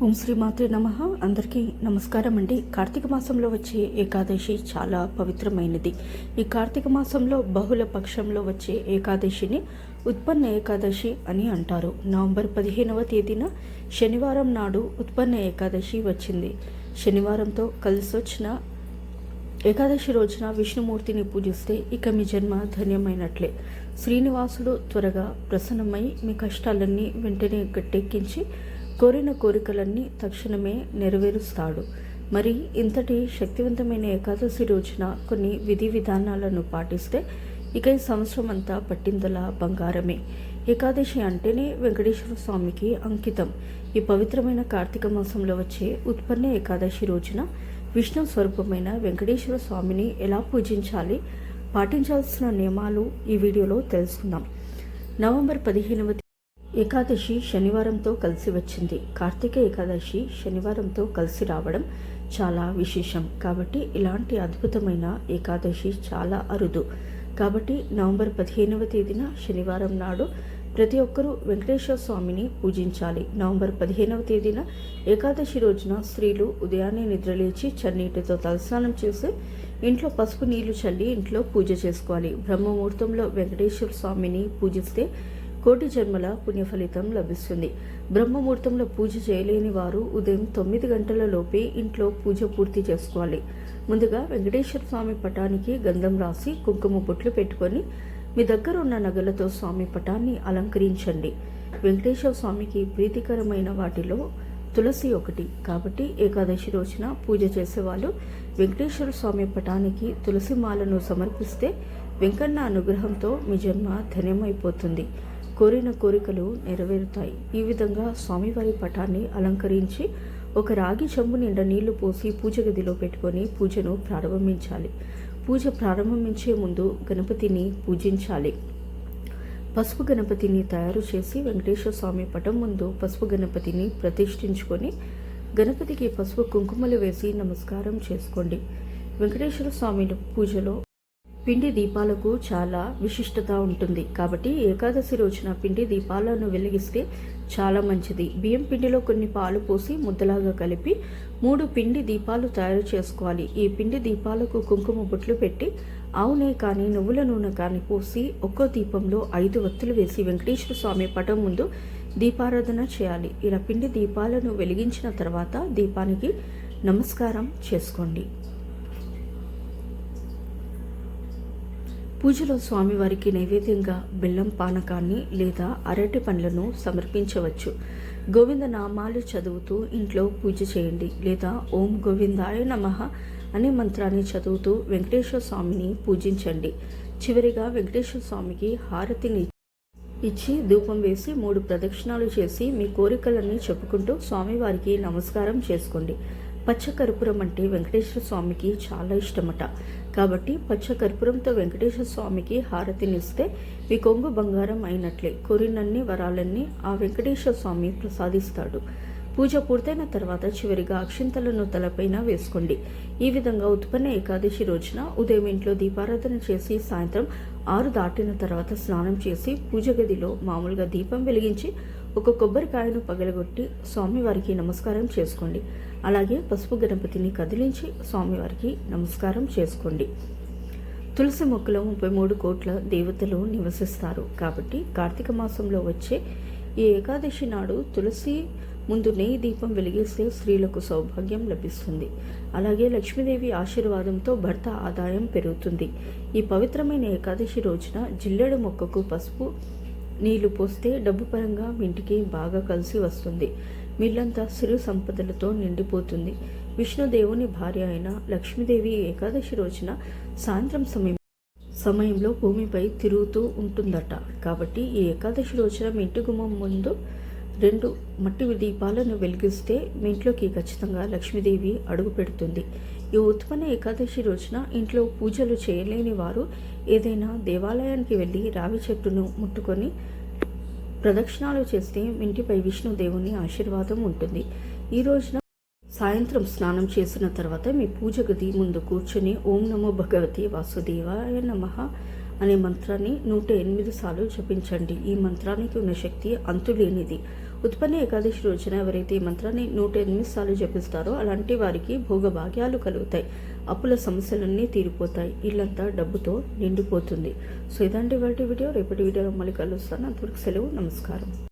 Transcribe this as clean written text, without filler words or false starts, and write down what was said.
ఓం శ్రీ మాత్రే నమః. అందరికీ నమస్కారం అండి. కార్తీక మాసంలో వచ్చే ఏకాదశి చాలా పవిత్రమైనది. ఈ కార్తీక మాసంలో బహుళ పక్షంలో వచ్చే ఏకాదశిని ఉత్పన్న ఏకాదశి అని అంటారు. నవంబర్ 15వ తేదీన శనివారం నాడు ఉత్పన్న ఏకాదశి వచ్చింది. శనివారంతో కలిసొచ్చిన ఏకాదశి రోజున విష్ణుమూర్తిని పూజిస్తే ఇక మీ జన్మ ధన్యమైనట్లే. శ్రీనివాసుడు త్వరగా ప్రసన్నమై మీ కష్టాలన్నీ వెంటనే గట్టెక్కించి కోరిన కోరికలన్నీ తక్షణమే నెరవేరుస్తాడు. మరి ఇంతటి శక్తివంతమైన ఏకాదశి రోజున కొన్ని విధి విధానాలను పాటిస్తే ఇక ఈ సంవత్సరం అంతా పట్టిందల బంగారమే. ఏకాదశి అంటేనే వెంకటేశ్వర స్వామికి అంకితం. ఈ పవిత్రమైన కార్తీక మాసంలో వచ్చే ఉత్పన్న ఏకాదశి రోజున విష్ణు స్వరూపమైన వెంకటేశ్వర స్వామిని ఎలా పూజించాలి, పాటించాల్సిన నియమాలు ఈ వీడియోలో తెలుసుకుందాం. నవంబర్ 15వ ఏకాదశి శనివారంతో కలిసి వచ్చింది. కార్తీక ఏకాదశి శనివారంతో కలిసి రావడం చాలా విశేషం. కాబట్టి ఇలాంటి అద్భుతమైన ఏకాదశి చాలా అరుదు. కాబట్టి నవంబర్ 15వ తేదీన శనివారం నాడు ప్రతి ఒక్కరూ వెంకటేశ్వర స్వామిని పూజించాలి. నవంబర్ 15వ తేదీన ఏకాదశి రోజున స్త్రీలు ఉదయాన్నే నిద్రలేచి చన్నీటితో తలస్నానం చేసి ఇంట్లో పసుపు నీళ్లు చల్లి ఇంట్లో పూజ చేసుకోవాలి. బ్రహ్మముహూర్తంలో వెంకటేశ్వర స్వామిని పూజిస్తే కోటి జన్మల పుణ్య ఫలితం లభిస్తుంది. బ్రహ్మముహూర్తంలో పూజ చేయలేని వారు ఉదయం 9 గంటల లోపే ఇంట్లో పూజ పూర్తి చేసుకోవాలి. ముందుగా వెంకటేశ్వర స్వామి పటానికి గంధం రాసి కుంకుమ బొట్లు పెట్టుకొని మీ దగ్గర ఉన్న నగలతో స్వామి పటాన్ని అలంకరించండి. వెంకటేశ్వర స్వామికి ప్రీతికరమైన వాటిలో తులసి ఒకటి. కాబట్టి ఏకాదశి రోజున పూజ చేసేవాళ్ళు వెంకటేశ్వర స్వామి పటానికి తులసి మాలను సమర్పిస్తే వెంకన్న అనుగ్రహంతో మీ జన్మ ధన్యమైపోతుంది. కోరిన కోరికలు నెరవేరుతాయి. ఈ విధంగా స్వామివారి పటాన్ని అలంకరించి ఒక రాగి చెంబు నిండా నీళ్లు పోసి పూజ గదిలో పెట్టుకొని పూజను ప్రారంభించాలి. పూజ ప్రారంభించే ముందు గణపతిని పూజించాలి. పసుపు గణపతిని తయారు చేసి వెంకటేశ్వర స్వామి పటం ముందు పసుపు గణపతిని ప్రతిష్ఠించుకొని గణపతికి పసుపు కుంకుమలు వేసి నమస్కారం చేసుకోండి. వెంకటేశ్వర స్వామి పూజలో పిండి దీపాలకు చాలా విశిష్టత ఉంటుంది. కాబట్టి ఏకాదశి రోజున పిండి దీపాలను వెలిగిస్తే చాలా మంచిది. బియ్యం పిండిలో కొన్ని పాలు పోసి ముద్దలాగా కలిపి 3 పిండి దీపాలు తయారు చేసుకోవాలి. ఈ పిండి దీపాలకు కుంకుమ బొట్లు పెట్టి ఆవు నెయ్యి కానీ నువ్వుల నూనె కానీ పోసి ఒక్కో దీపంలో 5 వత్తులు వేసి వెంకటేశ్వర స్వామి పటం ముందు దీపారాధన చేయాలి. ఇలా పిండి దీపాలను వెలిగించిన తర్వాత దీపానికి నమస్కారం చేసుకోండి. పూజలో స్వామివారికి నైవేద్యంగా బెల్లం పానకాన్ని లేదా అరటి పండ్లను సమర్పించవచ్చు. గోవింద నామాలు చదువుతూ ఇంట్లో పూజ చేయండి. లేదా ఓం గోవిందాయ నమః అనే మంత్రాన్ని చదువుతూ వెంకటేశ్వర స్వామిని పూజించండి. చివరిగా వెంకటేశ్వర స్వామికి హారతిని ఇచ్చి ధూపం వేసి 3 ప్రదక్షిణాలు చేసి మీ కోరికలన్నీ చెప్పుకుంటూ స్వామివారికి నమస్కారం చేసుకోండి. పచ్చ కర్పూరం అంటే వెంకటేశ్వర స్వామికి చాలా ఇష్టమట. కాబట్టి పచ్చ కర్పూరంతో వెంకటేశ్వర స్వామికి హారతినిస్తే మీ కొంగు బంగారం అయినట్లే. కోరినన్ని వరాలన్నీ ఆ వెంకటేశ్వర స్వామి ప్రసాదిస్తాడు. పూజ పూర్తయిన తర్వాత చివరిగా అక్షింతలను తలపైన వేసుకోండి. ఈ విధంగా ఉత్పన్న ఏకాదశి రోజున ఉదయం ఇంట్లో దీపారాధన చేసి సాయంత్రం 6 దాటిన తర్వాత స్నానం చేసి పూజ గదిలో మామూలుగా దీపం వెలిగించి ఒక కొబ్బరికాయను పగలగొట్టి స్వామివారికి నమస్కారం చేసుకోండి. అలాగే పసుపు గణపతిని కదిలించి స్వామివారికి నమస్కారం చేసుకోండి. తులసి మొక్కలో 33 కోట్ల దేవతలు నివసిస్తారు. కాబట్టి కార్తీక మాసంలో వచ్చే ఈ ఏకాదశి నాడు తులసి ముందు నెయ్యి దీపం వెలిగిస్తే స్త్రీలకు సౌభాగ్యం లభిస్తుంది. అలాగే లక్ష్మీదేవి ఆశీర్వాదంతో భర్త ఆదాయం పెరుగుతుంది. ఈ పవిత్రమైన ఏకాదశి రోజున జిల్లెడు మొక్కకు పసుపు నీళ్లు పోస్తే డబ్బు పరంగా మీ ఇంటికి బాగా కలిసి వస్తుంది. మీళ్ళంతా సిరు సంపదలతో నిండిపోతుంది. విష్ణుదేవుని భార్య అయిన లక్ష్మీదేవి ఏకాదశి రోజున సాయంత్రం సమయంలో భూమిపై తిరుగుతూ ఉంటుందట. కాబట్టి ఈ ఏకాదశి రోజున మీ ఇంటి గుమ్మం ముందు 2 మట్టి దీపాలను వెలిగిస్తే మీ ఇంట్లోకి ఖచ్చితంగా లక్ష్మీదేవి అడుగు పెడుతుంది. ఈ ఉత్పన్న ఏకాదశి రోజున ఇంట్లో పూజలు చేయలేని వారు ఏదైనా దేవాలయానికి వెళ్ళి రావి చెట్టును ముట్టుకొని ప్రదక్షిణాలు చేస్తే ఇంటిపై విష్ణుదేవుని ఆశీర్వాదం ఉంటుంది. ఈ రోజున సాయంత్రం స్నానం చేసిన తర్వాత మీ పూజ గది ముందు కూర్చొని ఓం నమో భగవతి వాసుదేవాయ నమః అనే మంత్రాన్ని 108 సార్లు జపించండి. ఈ మంత్రానికి ఉన్న శక్తి అంతులేనిది. ఉత్పన్న ఏకాదశి రోజున ఎవరైతే ఈ మంత్రాన్ని 108 సార్లు జపిస్తారో అలాంటి వారికి భోగభాగ్యాలు కలుగుతాయి, అప్పుల సమస్యలన్నీ తీరిపోతాయి, ఇల్లంతా డబ్బుతో నిండిపోతుంది. సో ఇదండి వాటి వీడియో. రేపటి వీడియోలో మళ్ళీ కలుస్తాను. అంతవరకు సెలవు, నమస్కారం.